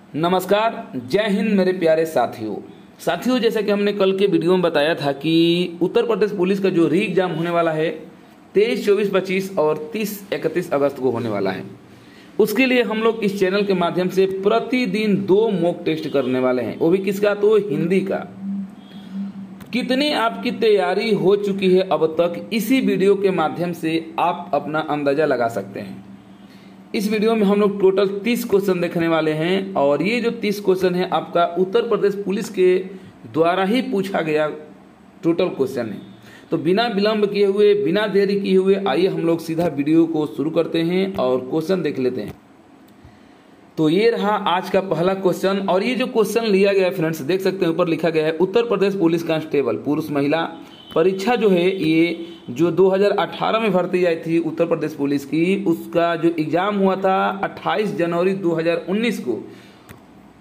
नमस्कार, जय हिंद मेरे प्यारे साथियों जैसा कि हमने कल के वीडियो में बताया था कि उत्तर प्रदेश पुलिस का जो री एग्जाम होने वाला है 23, 24, 25 और 30, 31 अगस्त को होने वाला है। उसके लिए हम लोग इस चैनल के माध्यम से प्रतिदिन 2 मॉक टेस्ट करने वाले हैं, वो भी किसका, तो हिंदी का। कितनी आपकी तैयारी हो चुकी है अब तक, इसी वीडियो के माध्यम से आप अपना अंदाजा लगा सकते हैं। इस वीडियो में हम लोग टोटल 30 क्वेश्चन देखने वाले हैं और ये जो 30 क्वेश्चन है आपका उत्तर प्रदेश पुलिस के द्वारा ही पूछा गया टोटल क्वेश्चन है। तो बिना विलंब किए हुए, बिना देरी किए हुए आइए हम लोग सीधा वीडियो को शुरू करते हैं और क्वेश्चन देख लेते हैं। तो ये रहा आज का पहला क्वेश्चन और ये जो क्वेश्चन लिया गया है फ्रेंड्स, देख सकते हैं ऊपर लिखा गया है उत्तर प्रदेश पुलिस कांस्टेबल पुरुष महिला परीक्षा जो है ये जो 2018 में भर्ती आई थी उत्तर प्रदेश पुलिस की, उसका जो एग्जाम हुआ था 28 जनवरी 2019 को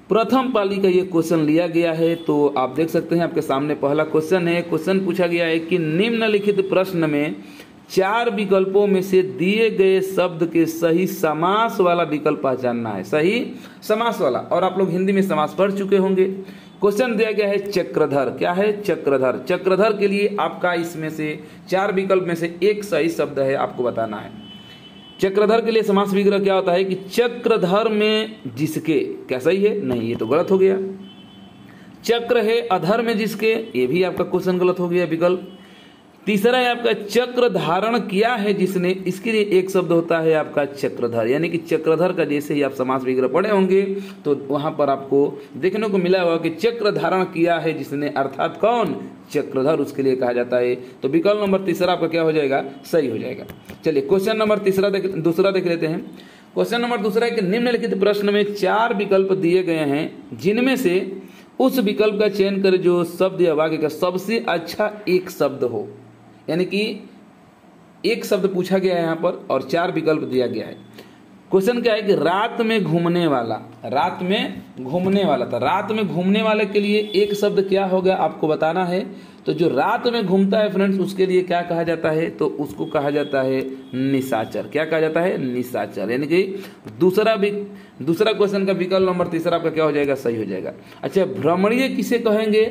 प्रथम पाली का ये क्वेश्चन लिया गया है। तो आप देख सकते हैं आपके सामने पहला क्वेश्चन है। क्वेश्चन पूछा गया है कि निम्नलिखित प्रश्न में 4 विकल्पों में से दिए गए शब्द के सही समास वाला विकल्प पहचानना है। सही समास वाला, और आप लोग हिंदी में समास पढ़ चुके होंगे। क्वेश्चन दिया गया है चक्रधर। क्या है? चक्रधर। चक्रधर के लिए आपका इसमें से 4 विकल्प में से एक सही शब्द है, आपको बताना है। चक्रधर के लिए समास विग्रह क्या होता है कि चक्रधर में जिसके, क्या सही है? नहीं, ये तो गलत हो गया। चक्र है अधर में जिसके, ये भी आपका क्वेश्चन गलत हो गया विकल्प। तीसरा है आपका चक्र धारण किया है जिसने, इसके लिए एक शब्द होता है आपका चक्रधर, यानी कि चक्रधर का जैसे ही आप समास विग्रह पढ़े होंगे तो वहां पर आपको देखने को मिला होगा कि चक्र धारण किया है जिसने, अर्थात कौन? चक्रधर, उसके लिए कहा जाता है। तो विकल्प नंबर तीसरा आपका क्या हो जाएगा? सही हो जाएगा। चलिए क्वेश्चन नंबर दूसरा देख लेते हैं। क्वेश्चन नंबर दूसरा है कि निम्नलिखित प्रश्न में 4 विकल्प दिए गए हैं जिनमें से उस विकल्प का चयन कर जो शब्द या वाक्य का सबसे अच्छा एक शब्द हो, यानी कि एक शब्द पूछा गया है यहाँ पर और 4 विकल्प दिया गया है। क्वेश्चन क्या है कि रात में घूमने वाला, रात में घूमने वाला था। रात में घूमने वाले के लिए एक शब्द क्या होगा आपको बताना है। तो जो रात में घूमता है फ्रेंड्स, उसके लिए क्या कहा जाता है? तो उसको कहा जाता है निशाचर। क्या कहा जाता है? निशाचर। यानी कि दूसरा क्वेश्चन का विकल्प नंबर तीसरा आपका क्या हो जाएगा? सही हो जाएगा। अच्छा, भ्रमणीय किसे कहेंगे?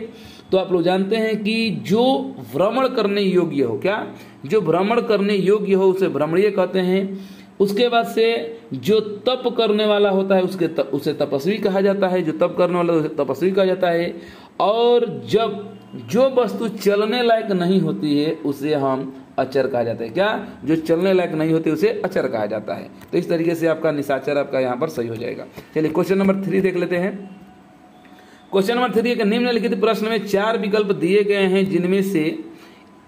तो आप लोग जानते हैं कि जो भ्रमण करने योग्य हो, क्या? जो भ्रमण करने योग्य हो उसे भ्रमणीय कहते हैं। उसके बाद से जो तप करने वाला होता है उसे तपस्वी कहा जाता है। जो तप करने वाला उसे तपस्वी कहा जाता है। और जब जो वस्तु चलने लायक नहीं होती है उसे हम अचर कहा जाता है। क्या? जो चलने लायक नहीं होती उसे अचर कहा जाता है। तो इस तरीके से आपका निशाचर आपका यहाँ पर सही हो जाएगा। चलिए क्वेश्चन नंबर 3 देख लेते हैं। क्वेश्चन नंबर 3 है कि निम्नलिखित प्रश्न में 4 विकल्प दिए गए हैं जिनमें से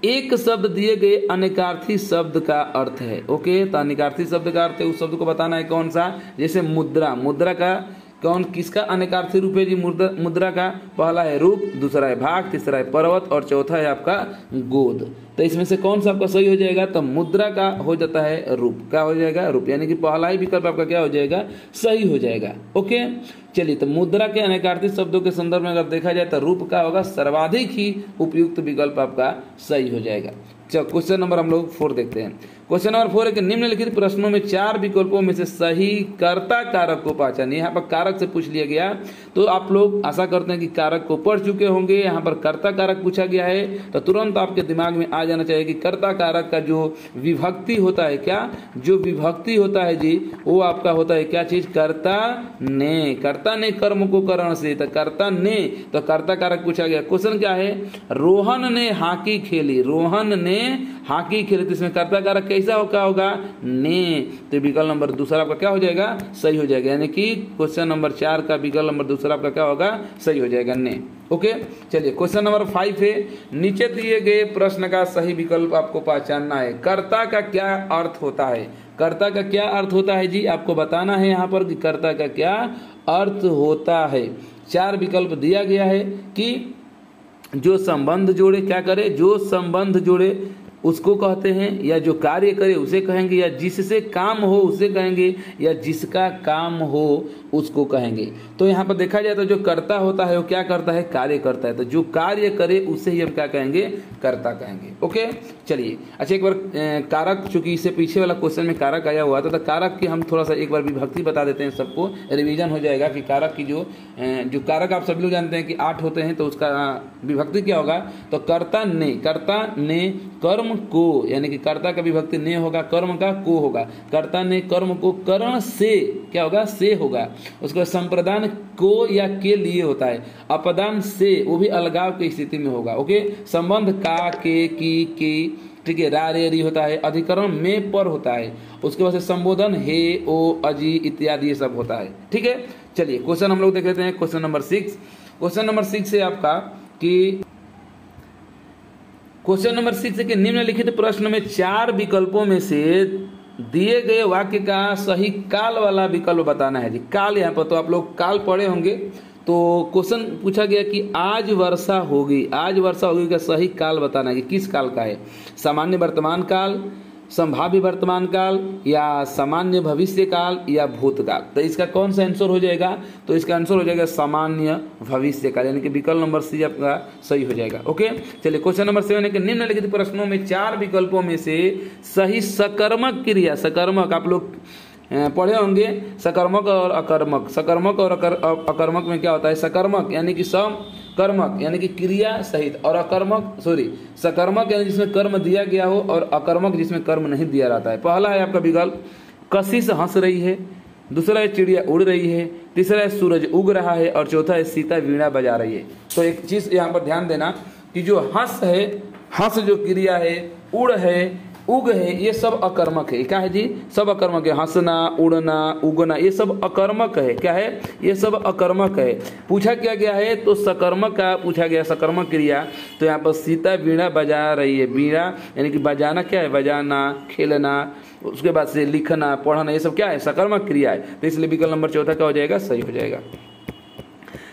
एक शब्द दिए गए अनेकार्थी शब्द का अर्थ है। ओके, तो अनेकार्थी शब्द का अर्थ है, उस शब्द को बताना है कौन सा। जैसे मुद्रा, मुद्रा का कौन, किसका अनेकार्थी रूप है जी? मुद्रा का पहला है रूप, दूसरा है भाग, तीसरा है पर्वत और चौथा है आपका गोद। तो इसमें से कौन सा आपका सही हो जाएगा? तो मुद्रा का हो जाता है रूप। क्या हो जाएगा? रूप, यानी कि पहला ही विकल्प आपका क्या हो जाएगा? सही हो जाएगा। ओके, चलिए, तो मुद्रा के अनेकार्थी शब्दों के संदर्भ में अगर देखा जाए तो रूप का होगा सर्वाधिक ही उपयुक्त विकल्प आपका सही हो जाएगा। चलो क्वेश्चन नंबर हम लोग 4 देखते हैं। क्वेश्चन नंबर 4 है कि निम्नलिखित प्रश्नों में 4 विकल्पों में से सही कर्ता कारक को पहचानिए। यहाँ पर कारक से पूछ लिया गया, तो आप लोग आशा करते हैं कि कारक को पढ़ चुके होंगे। यहाँ पर कर्ता कारक पूछा गया है तो तुरंत आपके दिमाग में आ जाना चाहिए कि कर्ता कारक का जो विभक्ति होता है, क्या? जो विभक्ति होता है जी, वो आपका होता है क्या चीज? कर्ता ने। कर्ता ने कर्म को करण से, तो कर्ता ने, तो कर्ता कारक पूछा गया। क्वेश्चन क्या है? रोहन ने हॉकी खेली। रोहन ने हॉकी खेली, तो इसमें कर्ता कारक कैसा होगा? ने। तो विकल्प नंबर दूसरा आपका क्या हो जाएगा? सही हो जाएगा। यानी कि क्वेश्चन नंबर 4 का विकल्प नंबर दूसरा आपका क्या होगा? सही हो जाएगा, ने। ओके, चलिए क्वेश्चन नंबर 5 है, नीचे दिए गए प्रश्न का सही विकल्प आपको पहचानना है। कर्ता का क्या अर्थ होता है? कर्ता का क्या अर्थ होता है जी? आपको बताना है यहाँ पर कि कर्ता का क्या अर्थ होता है। 4 विकल्प दिया गया है कि जो संबंध जोड़े, क्या करे? जो संबंध जोड़े उसको कहते हैं, या जो कार्य करे उसे कहेंगे, या जिससे काम हो उसे कहेंगे, या जिसका काम हो उसको कहेंगे। तो यहाँ पर देखा जाए तो जो कर्ता होता है वो क्या करता है, कार्य करता है। तो जो कार्य करे उसे ही हम क्या कहेंगे, कर्ता कहेंगे। ओके चलिए, अच्छा एक बार कारक, चूंकि इससे पीछे वाला क्वेश्चन में कारक आया हुआ था, तो कारक की हम थोड़ा सा एक बार विभक्ति बता देते हैं, सबको रिवीजन हो जाएगा कि कारक की जो कारक आप सभी लोग जानते हैं कि 8 होते हैं, तो उसका विभक्ति क्या होगा। तो कर्ता ने कर्म को, यानी कि कर्ता का विभक्ति ने होगा, कर्म का को होगा। कर्ता ने कर्म को करण से क्या होगा, से होगा। उसका संप्रदान को या के लिए होता है, अपदान से, वो भी अलगाव की स्थिति में होगा। ओके, संबंध का, के, ठीक है, रा रे री होता है, अधिकरण में पर होता है, उसके बाद से संबोधन हे ओ अजी इत्यादि ये सब होता है। ठीक है, चलिए क्वेश्चन हम लोग देख लेते हैं। क्वेश्चन नंबर 6, क्वेश्चन नंबर 6 है आपका कि क्वेश्चन नंबर 6 है कि निम्नलिखित प्रश्न में 4 विकल्पों में से दिए गए वाक्य का सही काल वाला विकल्प बताना है जी। काल, यहाँ पर तो आप लोग काल पढ़े होंगे। तो क्वेश्चन पूछा गया कि आज वर्षा होगी, आज वर्षा होगी का सही काल बताना है कि किस काल का है। सामान्य वर्तमान काल, संभाव्य वर्तमान काल, या सामान्य भविष्य काल, या भूतकाल। तो इसका कौन सा आंसर हो जाएगा, तो इसका आंसर हो जाएगा सामान्य भविष्य काल, यानी कि विकल्प नंबर सी आपका सही हो जाएगा। ओके चलिए, क्वेश्चन नंबर 7 है कि निम्नलिखित प्रश्नों में 4 विकल्पों में से सही सकर्मक क्रिया, सकर्मक आप लोग पढ़े होंगे, सकर्मक और अकर्मक। सकर्मक और अकर्मक में क्या होता है, सकर्मक यानी कि कर्मक यानी कि क्रिया सहित, और अकर्मक सकर्मक यानी जिसमें कर्म दिया गया हो, और अकर्मक जिसमें कर्म नहीं दिया रहता है। पहला है आपका विकल्प कशिश हंस रही है, दूसरा है चिड़िया उड़ रही है, तीसरा है सूरज उग रहा है, और चौथा है सीता वीणा बजा रही है। तो एक चीज यहाँ पर ध्यान देना कि जो हंस है, हंस जो क्रिया है, उड़ है, उग है, ये सब अकर्मक है। क्या है जी, सब अकर्मक है। हंसना, उड़ना, उगना ये सब अकर्मक है। क्या है, ये सब अकर्मक है। पूछा क्या गया है, तो सकर्मक का पूछा गया, सकर्मक क्रिया। तो यहाँ पर सीता वीणा बजा रही है। वीणा यानी कि बजाना क्या है, बजाना, खेलना, उसके बाद से लिखना, पढ़ना, ये सब क्या है, सकर्मक क्रिया है। तो इसलिए विकल्प नंबर 14 क्या हो जाएगा, सही हो जाएगा।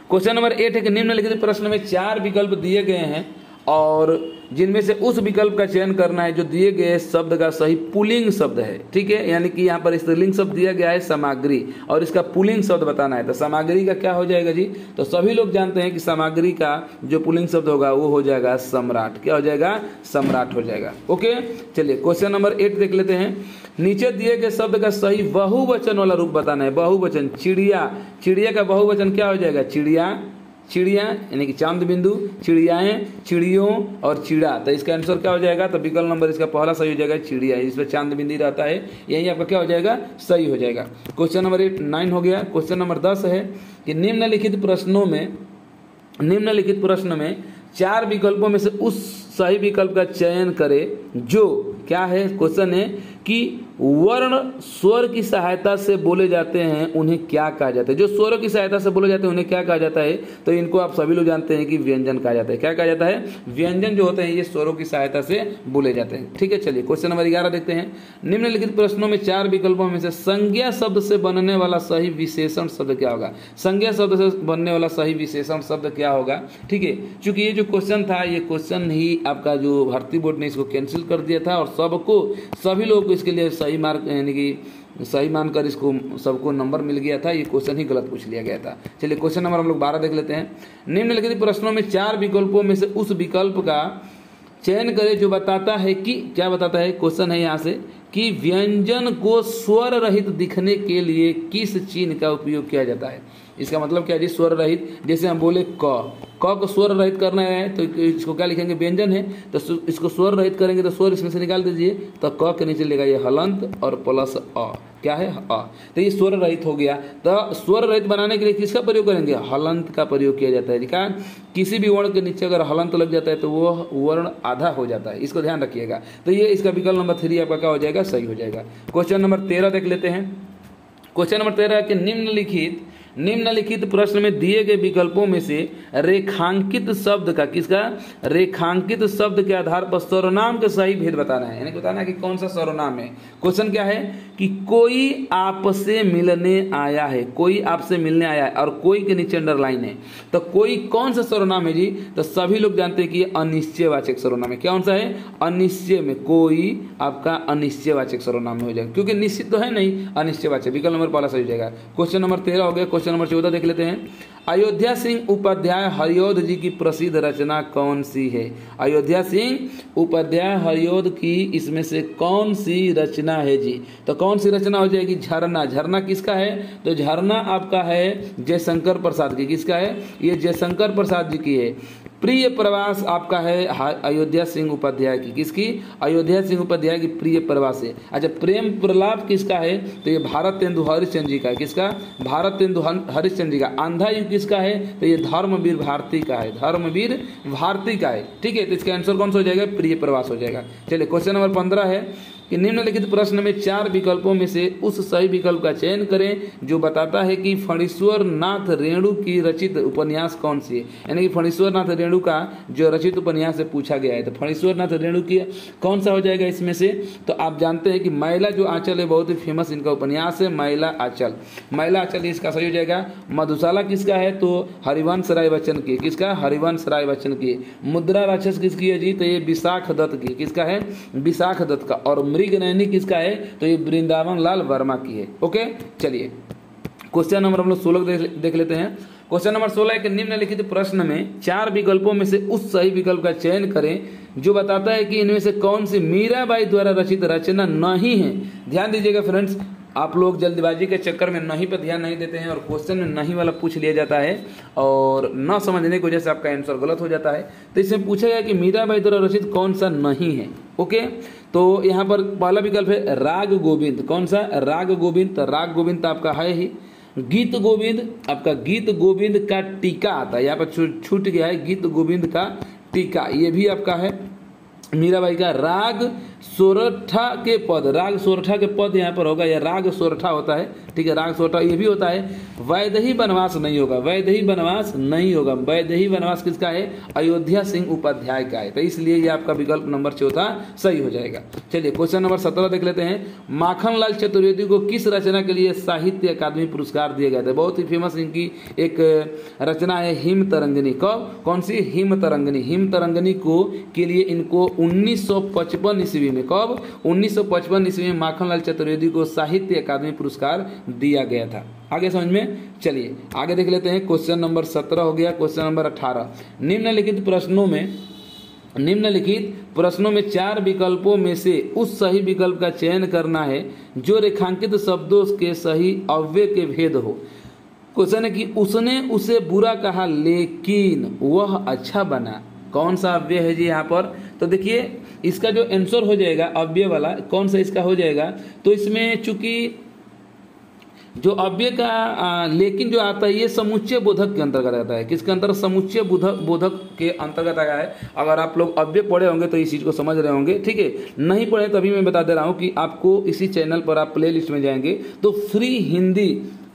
क्वेश्चन नंबर 8 है कि निम्नलिखित प्रश्न में 4 विकल्प दिए गए हैं, और जिनमें से उस विकल्प का चयन करना है जो दिए गए शब्द का सही पुल्लिंग शब्द है। ठीक है, यानी कि यहाँ पर स्त्रीलिंग शब्द दिया गया है सामग्री, और इसका पुल्लिंग शब्द बताना है। तो सामग्री का क्या हो जाएगा जी, तो सभी लोग जानते हैं कि सामग्री का जो पुल्लिंग शब्द होगा वो हो जाएगा सम्राट। क्या हो जाएगा, सम्राट हो जाएगा। ओके चलिए, क्वेश्चन नंबर 8 देख लेते हैं। नीचे दिए गए शब्द का सही बहुवचन वाला रूप बताना है। बहुवचन, चिड़िया, चिड़िया का बहुवचन क्या हो जाएगा, चिड़िया, चिड़िया यानी कि चांद बिंदु, चिड़ियाएं, चिड़ियों, और चिड़ा। तो इसका आंसर क्या हो जाएगा, तो विकल्प नंबर इसका पहला सही हो जाएगा, चिड़िया, इसमें चांद बिंदु रहता है, यही आपका क्या हो जाएगा, सही हो जाएगा। क्वेश्चन नंबर 9 हो गया। क्वेश्चन नंबर 10 है कि निम्नलिखित प्रश्न में 4 विकल्पों में से उस सही विकल्प का चयन करें जो क्या है, क्वेश्चन है कि वर्ण स्वर की सहायता से बोले जाते हैं उन्हें क्या कहा जाता है। जो स्वरों की सहायता से बोले जाते हैं उन्हें क्या कहा जाता है, तो इनको आप सभी लोग जानते हैं कि व्यंजन कहा जाता है। क्या कहा जाता है, व्यंजन जो होते हैं ये स्वरों की सहायता से बोले जाते हैं। ठीक है, चलिए क्वेश्चन नंबर 11 देखते हैं। निम्नलिखित प्रश्नों में 4 विकल्पों में से संज्ञा शब्द से बनने वाला सही विशेषण शब्द क्या होगा। संज्ञा शब्द से बनने वाला सही विशेषण शब्द क्या होगा। ठीक है, चूंकि ये जो क्वेश्चन था, ये क्वेश्चन ही आपका जो भारतीय बोर्ड ने इसको कैंसिल कर दिया था, और सभी लोगों को इसके लिए सही मार्क यानी कि सही मानकर इसको सबको नंबर मिल गया था। ये क्वेश्चन ही गलत पूछ लिया गया था। चलिए क्वेश्चन नंबर हम लोग 12 देख लेते हैं। निम्नलिखित प्रश्नों में 4 विकल्पों में से उस विकल्प का चयन करें जो बताता है कि, क्या बताता है, क्वेश्चन है यहाँ से कि व्यंजन को स्वर रहित दिखने के लिए किस चिन्ह का उपयोग किया जाता है। इसका मतलब क्या है जी, स्वर रहित। जैसे हम बोले क को स्वर रहित करना है तो इसको क्या लिखेंगे, व्यंजन है, तो इसको स्वर रहित करेंगे तो स्वर इसमें से निकाल दीजिए, तो क के नीचे लेगा ये हलंत और प्लस अ, क्या है अ, तो ये स्वर रहित हो गया। तो स्वर रहित बनाने के लिए किसका प्रयोग करेंगे, हलंत का प्रयोग किया जाता है। क्या, किसी भी वर्ण के नीचे अगर हलंत लग जाता है तो वो वर्ण आधा हो जाता है, इसको ध्यान रखिएगा। तो ये इसका विकल्प नंबर 3 आपका क्या हो जाएगा, सही हो जाएगा। क्वेश्चन नंबर 13 देख लेते हैं। क्वेश्चन नंबर 13 है कि निम्नलिखित प्रश्न में दिए गए विकल्पों में से रेखांकित शब्द का, किसका, रेखांकित शब्द के आधार पर सर्वनाम के सही भेद बताना है, यानी बताना है कि कौन सा सर्वनाम है। क्वेश्चन क्या है कि कोई आपसे मिलने आया है, कोई आपसे मिलने आया है और कोई के नीचे अंडरलाइन है, तो कोई कौन सा सर्वनाम है जी? तो सभी लोग जानते हैं कि ये अनिश्चयवाचक सर्वनाम है। कौन सा है? अनिश्चय में, कोई आपका अनिश्चयवाचक सर्वनाम में हो जाएगा, क्योंकि निश्चित तो है नहीं, अनिश्चयवाचक। विकल्प नंबर पहला सही हो जाएगा। क्वेश्चन नंबर 13 हो गया। क्वेश्चन नंबर 14 देख लेते हैं। अयोध्या सिंह उपाध्याय हरिऔध जी की प्रसिद्ध रचना कौन सी है? अयोध्या सिंह उपाध्याय हरिऔध की इसमें से कौन सी रचना है जी? तो कौन सी रचना हो जाएगी? झरना। झरना किसका है? तो झरना आपका है जयशंकर प्रसाद की। किसका है? ये जयशंकर प्रसाद जी की है। प्रिय प्रवास आपका है अयोध्या सिंह उपाध्याय की। किसकी? अयोध्या सिंह उपाध्याय की प्रिय प्रवास है। अच्छा, प्रेम प्रलाप किसका है? तो ये भारतेंदु हरिश्चंद्र जी का है। किसका? भारतेंदु हरिश्चंद्र जी का। अंधा युग किसका है? तो ये धर्मवीर भारती का है, धर्मवीर भारती का है। ठीक है, तो इसका आंसर कौन सा हो जाएगा? प्रिय प्रवास हो जाएगा। चलिए, क्वेश्चन नंबर 15 है कि निम्नलिखित प्रश्न में 4 विकल्पों में से उस सही विकल्प का चयन करें जो बताता है कि फणीश्वर नाथ रेणु की रचित उपन्यास कौन सी है। यानी कि फणीश्वर नाथ रेणु का जो रचित उपन्यास से पूछा गया है, तो फणीश्वर नाथ रेणु की कौन सा हो जाएगा इसमें से? तो आप जानते हैं कि मैला जो आंचल है, बहुत ही फेमस इनका उपन्यास है मैला आंचल। मैला आंचल इसका सही हो जाएगा। मधुशाला किसका है? तो हरिवंश राय बच्चन की। किसका? हरिवंश राय बच्चन की। मुद्रा राक्षस किसकी है जी? तो ये विशाख दत्त की। किसका है? विशाख दत्त का। और मृगनयनी किसका है? तो ये वृंदावन लाल वर्मा की है। ओके, चलिए क्वेश्चन नंबर हम लोग 16 देख लेते हैं। क्वेश्चन नंबर 16 है कि निम्नलिखित प्रश्न में 4 विकल्पों में से उस सही विकल्प का चयन करें जो बताता है कि इनमें से कौन सी मीराबाई द्वारा रचित रचना नहीं है। ध्यान दीजिएगा फ्रेंड्स, आप लोग जल्दबाजी के चक्कर में नहीं पर ध्यान नहीं देते हैं और क्वेश्चन में नहीं वाला पूछ लिया जाता है और न समझने की वजह से आपका आंसर गलत हो जाता है। तो इसमें पूछा गया कि मीराबाई द्वारा रचित कौन सा नहीं है। ओके, तो यहाँ पर पहला विकल्प है राग गोविंद। कौन सा? राग गोविंद। तो राग गोविंद तो आपका है ही। गीत गोविंद, आपका गीत गोविंद का टीका आता है, यहाँ पर छूट गया है, गीत गोविंद का टीका, ये भी आपका है मीराबाई का। राग सोरठा के पद, राग सोरठा के पद यहाँ पर होगा, या राग सोरठा होता है। ठीक है, राग सोरठा ये भी होता है। वैदेही वनवास नहीं होगा, वैदेही वनवास नहीं होगा। वैदेही वनवास किसका है? अयोध्या सिंह उपाध्याय का है। तो इसलिए ये आपका विकल्प नंबर 14 सही हो जाएगा। चलिए क्वेश्चन नंबर 17 देख लेते हैं। माखनलाल चतुर्वेदी को किस रचना के लिए साहित्य अकादमी पुरस्कार दिया गया था? बहुत ही फेमस इनकी एक रचना है हिम तरंगिनी। कौन सी? हिम तरंगिनी। हिम तरंगिनी को के लिए इनको 1955 ईस्वी में, कब? 1955 ईस्वी में माखनलाल चतुर्वेदी को साहित्य अकादमी पुरस्कार दिया गया था। आगे समझ में? चलिए आगे देख लेते हैं। क्वेश्चन नंबर 17 हो गया। क्वेश्चन नंबर 18, निम्नलिखित प्रश्नों में 4 विकल्पों में से उस सही विकल्प का चयन करना है जो रेखांकित शब्दों के सही अव्यय के भेद हो। क्वेश्चन है कि उसने उसे बुरा कहा लेकिन वह अच्छा बना। कौन सा अव्यय है जी यहाँ पर? तो देखिए इसका जो आंसर हो जाएगा अव्यय वाला, कौन सा इसका हो जाएगा? तो इसमें चूंकि जो अव्यय का लेकिन जो आता है ये समुच्चय बोधक के अंतर्गत आता है। किसके अंतर्गत? समुच्चय बोधक के अंतर्गत आया है। अगर आप लोग अव्यय पढ़े होंगे तो इस चीज़ को समझ रहे होंगे। ठीक है, नहीं पढ़े तभी मैं बता दे रहा हूँ कि आपको इसी चैनल पर आप प्ले लिस्ट में जाएंगे तो फ्री हिंदी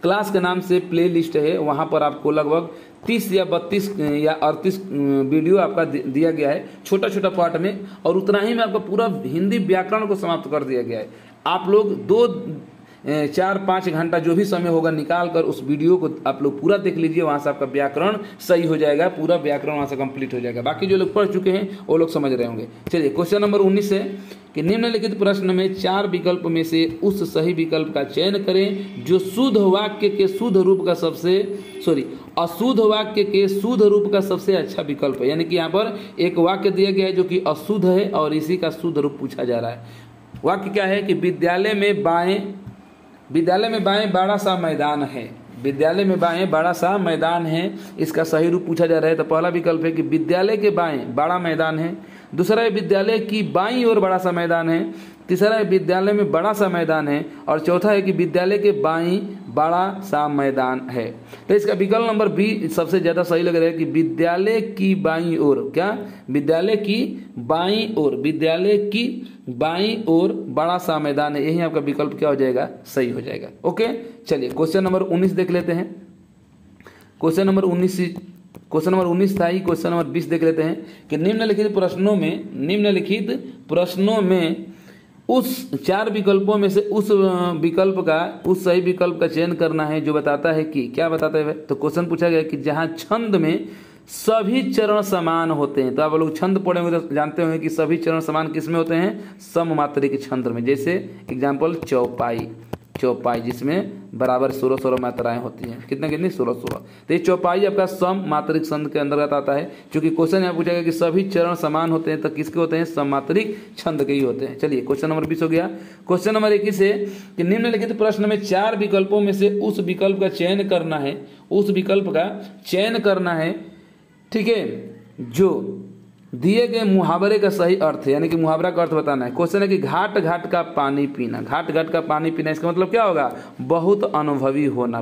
क्लास के नाम से प्ले लिस्ट है, वहाँ पर आपको लगभग 30 या 32 या 38 वीडियो आपका दिया गया है छोटा छोटा पार्ट में, और उतना ही में आपका पूरा हिंदी व्याकरण को समाप्त कर दिया गया है। आप लोग 2-4-5 घंटा जो भी समय होगा निकाल कर उस वीडियो को आप लोग पूरा देख लीजिए, वहाँ से आपका व्याकरण सही हो जाएगा, पूरा व्याकरण वहाँ से कंप्लीट हो जाएगा। बाकी जो लोग पढ़ चुके हैं वो लोग समझ रहे होंगे। चलिए क्वेश्चन नंबर 19 है कि निम्नलिखित प्रश्न में 4 विकल्प में से उस सही विकल्प का चयन करें जो शुद्ध वाक्य के शुद्ध रूप का अशुद्ध वाक्य के शुद्ध रूप का सबसे अच्छा विकल्प है। यानी कि यहाँ पर एक वाक्य दिया गया है जो कि अशुद्ध है और इसी का शुद्ध रूप पूछा जा रहा है। वाक्य क्या है कि विद्यालय में बाएं बड़ा सा मैदान है। विद्यालय में बाएं बड़ा सा मैदान है, इसका सही रूप पूछा जा रहा है। तो पहला विकल्प है कि विद्यालय के बाएं बड़ा मैदान है। दूसरा है विद्यालय की बाईं ओर बड़ा सा मैदान है। तीसरा है विद्यालय में बड़ा सा मैदान है। और चौथा है कि विद्यालय के बाईं बड़ा सा मैदान है। तो इसका विकल्प नंबर बी सबसे ज़्यादा सही लग रहा है कि विद्यालय की बाईं ओर, क्या? विद्यालय की बाईं ओर, विद्यालय की बाईं ओर बड़ा सा मैदान है। यही आपका विकल्प क्या हो जाएगा? सही हो जाएगा। ओके, चलिए क्वेश्चन नंबर 19 देख लेते हैं। क्वेश्चन नंबर 19 था ही। क्वेश्चन नंबर 20 देख लेते हैं कि निम्नलिखित प्रश्नों में उस 4 विकल्पों में से उस सही विकल्प का चयन करना है जो बताता है कि, क्या बताता है? तो क्वेश्चन पूछा गया कि जहां छंद में सभी चरण समान होते हैं। तो आप लोग छंद पढ़े होंगे तो जानते होंगे कि सभी चरण समान किस में होते हैं? सममात्रिक छंद में। जैसे एग्जाम्पल चौपाई जिसमें बराबर 16 मात्राएं होती हैं। कितनी 16। तो ये चौपाई आपका सम मात्रिक छंद के अंतर्गत आता है। क्योंकि क्वेश्चन यहाँ पूछा गया कि सभी चरण समान होते हैं, तो किसके होते हैं? सममात्रिक छंद के ही होते हैं। चलिए क्वेश्चन नंबर 20 हो गया। क्वेश्चन नंबर 21 है कि निम्नलिखित प्रश्न में 4 विकल्पों में से उस विकल्प का चयन करना है, ठीक है, जो दिए गए मुहावरे का सही अर्थ है, यानी कि मुहावरा का अर्थ बताना है। क्वेश्चन है कि घाट घाट का पानी पीना। इसका मतलब क्या होगा? बहुत अनुभवी होना।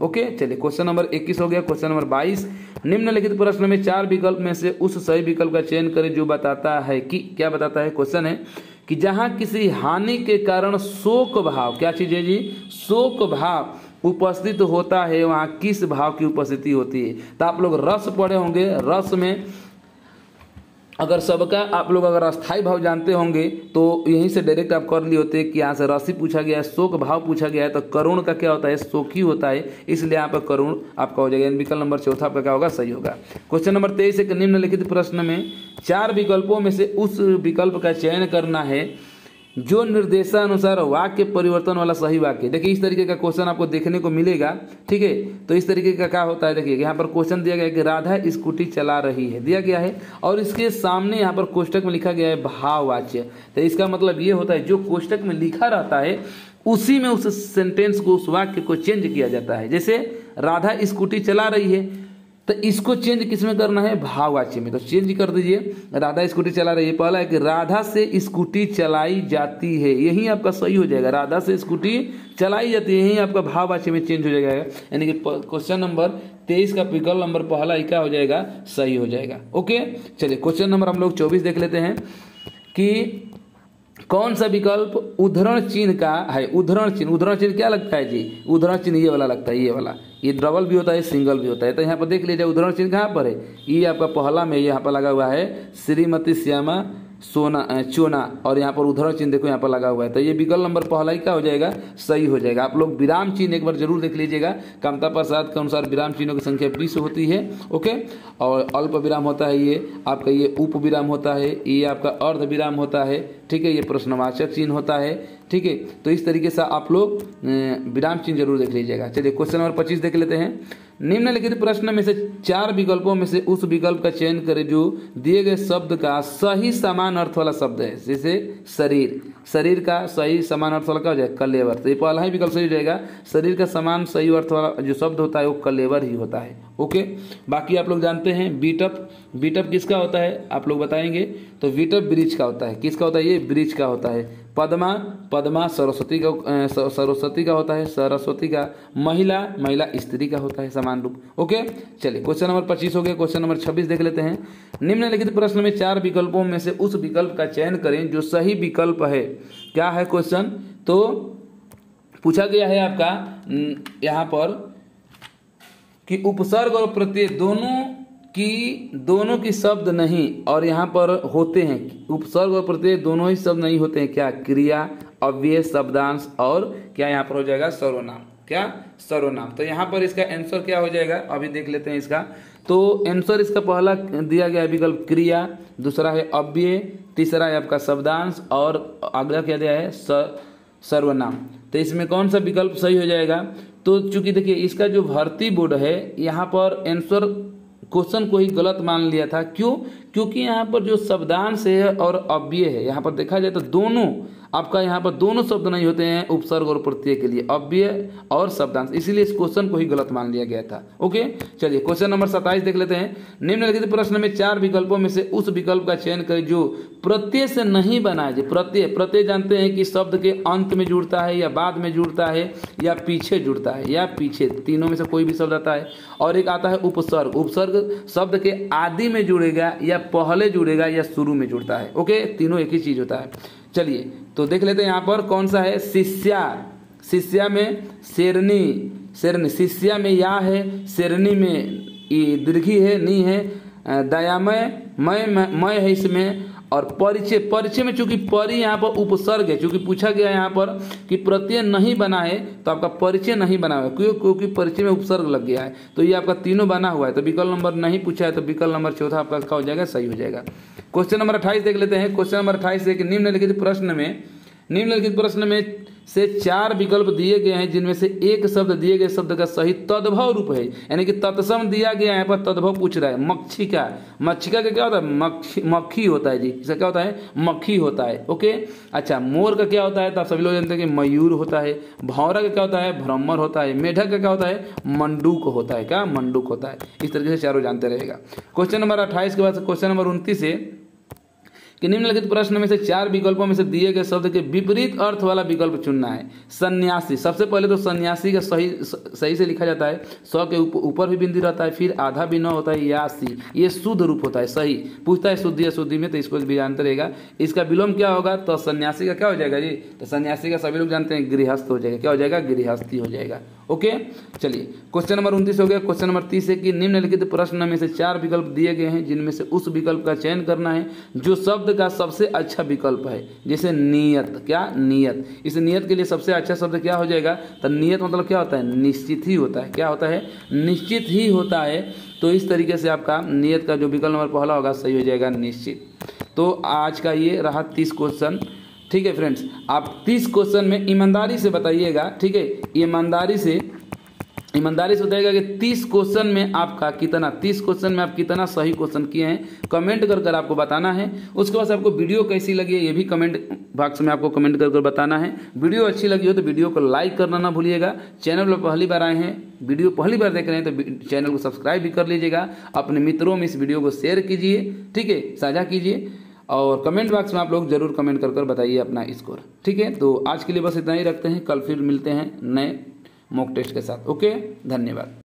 ओके, चलिए क्वेश्चन नंबर 21 हो गया। क्वेश्चन नंबर 22, निम्नलिखित प्रश्न में 4 विकल्प में से उस सही विकल्प का चयन करें जो बताता है कि, क्या बताता है? क्वेश्चन है कि जहां किसी हानि के कारण शोक भाव, क्या चीज है जी? शोक भाव उपस्थित होता है, वहाँ किस भाव की उपस्थिति होती है? तो आप लोग रस पढ़े होंगे। रस में अगर सबका आप लोग अगर अस्थाई भाव जानते होंगे तो यहीं से डायरेक्ट आप कर लिए होते कि यहाँ से रसी पूछा गया है, शोक भाव पूछा गया है, तो करुण का क्या होता है? शोकी होता है, इसलिए यहाँ पर करुण आपका हो जाएगा। विकल्प नंबर 4 आपका क्या होगा? सही होगा। क्वेश्चन नंबर 23 है कि निम्नलिखित प्रश्न में 4 विकल्पों में से उस विकल्प का चयन करना है जो निर्देशानुसार वाक्य परिवर्तन वाला सही वाक्य। देखिए इस तरीके का क्वेश्चन आपको देखने को मिलेगा, ठीक है। तो इस तरीके का क्या होता है, देखिए यहाँ पर क्वेश्चन दिया गया है कि राधा स्कूटी चला रही है, दिया गया है, और इसके सामने यहाँ पर कोष्टक में लिखा गया है भाववाच्य। तो इसका मतलब ये होता है जो कोष्टक में लिखा रहता है उसी में उस सेंटेंस को, उस वाक्य को चेंज किया जाता है। जैसे राधा स्कूटी चला रही है, तो इसको चेंज किस में करना है? भाववाच्य में। तो चेंज कर दीजिए, राधा स्कूटी चला रही है। पहला है कि राधा से स्कूटी चलाई जाती है, यही आपका सही हो जाएगा। राधा से स्कूटी चलाई जाती है, यही आपका भाववाच्य में चेंज हो जाएगा। यानी कि क्वेश्चन नंबर 23 का विकल्प नंबर पहला ही क्या हो जाएगा? सही हो जाएगा। ओके, चलिए क्वेश्चन नंबर हम लोग 24 देख लेते हैं कि कौन सा विकल्प उद्धरण चिन्ह का है? उद्धरण चिन्ह क्या लगता है जी? उद्धरण चिन्ह ये वाला लगता है, ये वाला। ये डबल भी होता है, सिंगल भी होता है। तो यहाँ पर देख लीजिए उद्धरण चिन्ह कहाँ पर है? ये आपका पहला में यहाँ पर लगा हुआ है श्रीमती श्यामा चोना, और यहाँ पर उद्धरण चिन्ह देखो यहाँ पर लगा हुआ है। तो ये विकल्प नंबर पहला ही क्या हो जाएगा? सही हो जाएगा। आप लोग विराम चिन्ह एक बार जरूर देख लीजिएगा। कामता प्रसाद के अनुसार विराम चिन्हों की संख्या 20 होती है। ओके, और अल्प विराम होता है, ये आपका ये उप विराम होता है, ये आपका अर्ध विराम होता है, ठीक है, ये प्रश्नवाचक चिन्ह होता है, ठीक है। तो इस तरीके से आप लोग विराम चिन्ह जरूर देख लीजिएगा। चलिए क्वेश्चन नंबर 25 देख लेते हैं। निम्नलिखित प्रश्न में से 4 विकल्पों में से उस विकल्प का चयन करें जो दिए गए शब्द का सही समान अर्थ वाला शब्द है। जैसे शरीर का सही समान अर्थ वाला क्या हो जाएगा? कलेवर। तो ये पहला ही विकल्प सही हो जाएगा। शरीर का समान सही अर्थ वाला जो शब्द होता है वो कलेवर ही होता है। ओके, बाकी आप लोग जानते हैं बीटअप किसका होता है? आप लोग बताएंगे। तो बीटअप ब्रिज का होता है। किसका होता है? ये ब्रिज का होता है। पद्मा सरस्वती का होता है, सरस्वती का। महिला स्त्री का होता है, समान रूप। ओके, चलिए क्वेश्चन नंबर 25 हो गया। क्वेश्चन नंबर 26 देख लेते हैं। निम्नलिखित प्रश्न में 4 विकल्पों में से उस विकल्प का चयन करें जो सही विकल्प है। क्या है क्वेश्चन? तो पूछा गया है आपका यहाँ पर कि उपसर्ग और प्रत्यय दोनों की शब्द नहीं, और यहाँ पर होते हैं उपसर्ग और प्रत्यय दोनों ही शब्द नहीं होते हैं। क्या? क्रिया, अव्यय, शब्दांश, और क्या यहाँ पर हो जाएगा? सर्वनाम। क्या? सर्वनाम। तो यहाँ पर इसका आंसर क्या हो जाएगा? अभी देख लेते हैं इसका। तो आंसर इसका पहला दिया गया विकल्प क्रिया, दूसरा है अव्यय, तीसरा है आपका शब्दांश, और अगला क्या दिया है? सर्वनाम। तो इसमें कौन सा विकल्प सही हो जाएगा? तो चूंकि देखिए इसका जो भारतीय बोर्ड है यहाँ पर आंसर क्वेश्चन को ही गलत मान लिया था। क्यों? क्योंकि यहाँ पर जो शब्दांश है और अव्यय है, यहाँ पर देखा जाए तो दोनों आपका यहाँ पर दोनों शब्द नहीं होते हैं उपसर्ग और प्रत्यय के लिए, अव्यय और शब्दांश, इसीलिए इस क्वेश्चन को ही गलत मान लिया गया था। ओके, चलिए क्वेश्चन नंबर 27 देख लेते हैं। निम्नलिखित प्रश्न में 4 विकल्पों में से उस विकल्प का चयन करें जो प्रत्यय से नहीं बना है। प्रत्यय जानते हैं कि शब्द के अंत में जुड़ता है, या बाद में जुड़ता है, या पीछे जुड़ता है, या पीछे, तीनों में से कोई भी शब्द आता है। और एक आता है उपसर्ग शब्द के आदि में जुड़ेगा, या पहले जुड़ेगा, या शुरू में जुड़ता है। ओके, तीनों एक ही चीज होता है। चलिए तो देख लेते हैं यहाँ पर कौन सा है? शिष्या में शेरनी, शेरनी, शिष्या में या है, शेरनी में दीर्घी है, नी है, दयामय मय है इसमें, और परिचय, परिचय में चूंकि परि यहाँ पर उपसर्ग है, चूंकि पूछा गया यहाँ पर कि प्रत्यय नहीं बना है तो आपका परिचय नहीं बना हुआ है, क्योंकि परिचय में उपसर्ग लग गया है, तो ये आपका तीनों बना हुआ है, तो विकल्प नंबर नहीं पूछा है तो विकल्प नंबर चौथा आपका क्या हो जाएगा, सही हो जाएगा। क्वेश्चन नंबर 28 देख लेते हैं। क्वेश्चन नंबर 28 है कि निम्नलिखित प्रश्न में से 4 विकल्प दिए गए हैं जिनमें से एक शब्द दिए गए शब्द का सही तद्भव रूप है, यानी कि तत्सम दिया गया है, यहाँ पर तद्भव पूछ रहा है। मक्षिका, मक्षिका का क्या होता है, मक्खी होता है जी, इसका क्या होता है, मक्खी होता है। ओके, अच्छा, मोर का क्या होता है, तो आप सभी लोग जानते हैं कि मयूर होता है। भौरा का क्या होता है, भ्रमर होता है। मेढक का क्या होता है, मंडूक होता है। क्या, मंडूक होता है। इस तरीके से चारों जानते रहेगा। क्वेश्चन नंबर 28 के बाद क्वेश्चन नंबर 29 है कि निम्नलिखित प्रश्न में से 4 विकल्पों में से दिए गए शब्द के विपरीत अर्थ वाला विकल्प चुनना है। सन्यासी, सबसे पहले तो सन्यासी का सही से लिखा जाता है, 100 के ऊपर भी बिंदी रहता है, फिर आधा भी न होता है, यासी, ये शुद्ध रूप होता है, सही। पूछता है शुद्धि अशुद्धि में, तो इसको भी जानते रहेगा। इसका विलोम क्या होगा, तो सन्यासी का क्या हो जाएगा जी, तो सन्यासी का सभी लोग जानते हैं गृहस्थ हो जाएगा। क्या हो जाएगा, गृहस्थी हो जाएगा। ओके, चलिए क्वेश्चन नंबर 29 हो गया। क्वेश्चन नंबर 30 है कि निम्नलिखित प्रश्न में से 4 विकल्प दिए गए हैं जिनमें से उस विकल्प का चयन करना है जो शब्द का सबसे अच्छा विकल्प है। जैसे नियत, क्या, नियत, इस नियत के लिए सबसे अच्छा शब्द क्या हो जाएगा, तो नियत मतलब क्या होता है, निश्चित ही होता है। क्या होता है, निश्चित ही होता है। तो इस तरीके से आपका नियत का जो विकल्प नंबर पहला होगा सही हो जाएगा, निश्चित। तो आज का ये रहा 30 क्वेश्चन। ठीक है फ्रेंड्स, आप 30 क्वेश्चन में ईमानदारी से बताइएगा। ठीक है, ईमानदारी से बताइएगा कि 30 क्वेश्चन में आपका कितना, 30 क्वेश्चन में आप कितना सही क्वेश्चन किए हैं, कमेंट कर आपको बताना है। उसके बाद आपको वीडियो कैसी लगी है ये भी कमेंट बॉक्स में आपको कमेंट कर बताना है। वीडियो अच्छी लगी हो तो वीडियो को लाइक करना ना भूलिएगा। चैनल पर पहली बार आए हैं, वीडियो पहली बार देख रहे हैं तो चैनल को सब्सक्राइब भी कर लीजिएगा। अपने मित्रों में इस वीडियो को शेयर कीजिए, ठीक है, साझा कीजिए, और कमेंट बॉक्स में आप लोग जरूर कमेंट कर बताइए अपना स्कोर। ठीक है, तो आज के लिए बस इतना ही रखते हैं, कल फिर मिलते हैं नए मॉक टेस्ट के साथ। ओके, धन्यवाद।